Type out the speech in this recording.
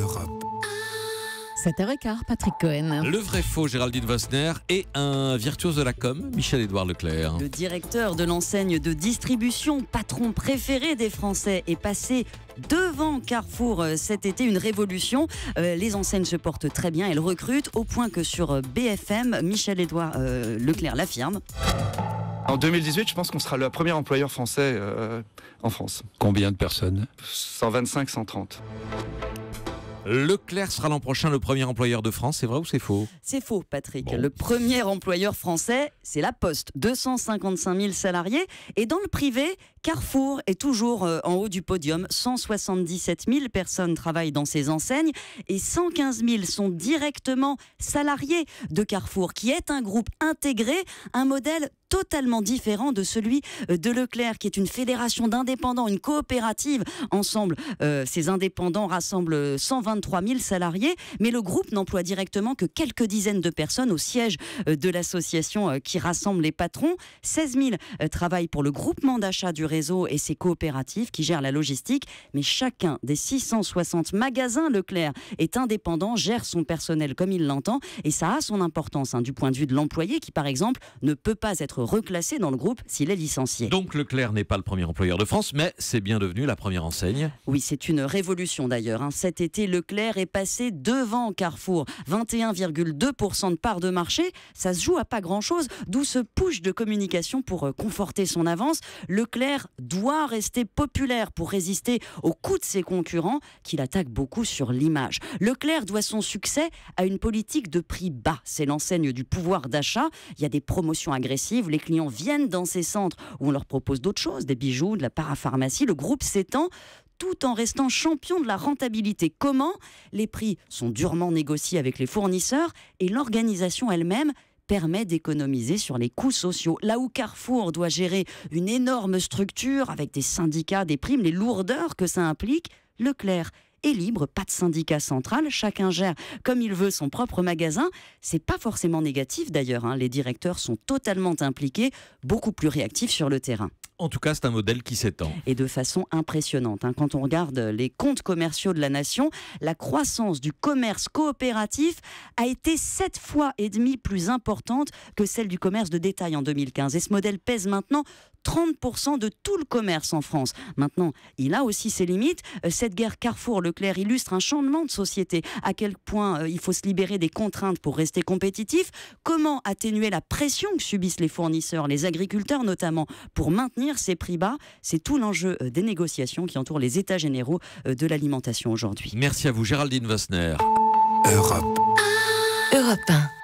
Europe. 7h15, Patrick Cohen. Le vrai faux, Géraldine Vosner, et un virtuose de la com, Michel-Édouard Leclerc. Le directeur de l'enseigne de distribution, patron préféré des Français, est passé devant Carrefour cet été, une révolution. Les enseignes se portent très bien, elles recrutent, au point que sur BFM, Michel-Édouard Leclerc l'affirme. En 2018, je pense qu'on sera le premier employeur français en France. Combien de personnes? 125, 130. Leclerc sera l'an prochain le premier employeur de France, c'est vrai ou c'est faux? C'est faux, Patrick. Bon. Le premier employeur français, c'est La Poste, 255 000 salariés. Et dans le privé, Carrefour est toujours en haut du podium. 177 000 personnes travaillent dans ces enseignes et 115 000 sont directement salariés de Carrefour, qui est un groupe intégré, un modèle totalement différent de celui de Leclerc, qui est une fédération d'indépendants, une coopérative. Ensemble, ces indépendants rassemblent 123 000 salariés, mais le groupe n'emploie directement que quelques dizaines de personnes au siège de l'association qui rassemble les patrons. 16 000 travaillent pour le groupement d'achat du réseau et ses coopératives qui gèrent la logistique, mais chacun des 660 magasins Leclerc est indépendant, gère son personnel comme il l'entend, et ça a son importance du point de vue de l'employé qui, par exemple, ne peut pas être reclassé dans le groupe s'il est licencié. Donc Leclerc n'est pas le premier employeur de France, mais c'est bien devenu la première enseigne. Oui, c'est une révolution d'ailleurs. Cet été, Leclerc est passé devant Carrefour. 21,2% de part de marché, ça se joue à pas grand-chose, d'où ce push de communication pour conforter son avance. Leclerc doit rester populaire pour résister aux coups de ses concurrents qui l'attaquent beaucoup sur l'image. Leclerc doit son succès à une politique de prix bas. C'est l'enseigne du pouvoir d'achat. Il y a des promotions agressives. Les clients viennent dans ces centres où on leur propose d'autres choses, des bijoux, de la parapharmacie. Le groupe s'étend tout en restant champion de la rentabilité. Comment? Les prix sont durement négociés avec les fournisseurs et l'organisation elle-même permet d'économiser sur les coûts sociaux. Là où Carrefour doit gérer une énorme structure avec des syndicats, des primes, les lourdeurs que ça implique, Leclerc est libre, pas de syndicat central, chacun gère comme il veut son propre magasin. C'est pas forcément négatif d'ailleurs, les directeurs sont totalement impliqués, beaucoup plus réactifs sur le terrain. En tout cas, c'est un modèle qui s'étend. Et de façon impressionnante. Quand on regarde les comptes commerciaux de la nation, la croissance du commerce coopératif a été 7,5 fois plus importante que celle du commerce de détail en 2015. Et ce modèle pèse maintenant 30% de tout le commerce en France. Maintenant, il a aussi ses limites. Cette guerre Carrefour-Leclerc illustre un changement de société. À quel point il faut se libérer des contraintes pour rester compétitif. Comment atténuer la pression que subissent les fournisseurs, les agriculteurs notamment, pour maintenir ces prix bas. C'est tout l'enjeu des négociations qui entourent les états généraux de l'alimentation aujourd'hui. Merci à vous, Géraldine Vosner. Europe. Europe 1.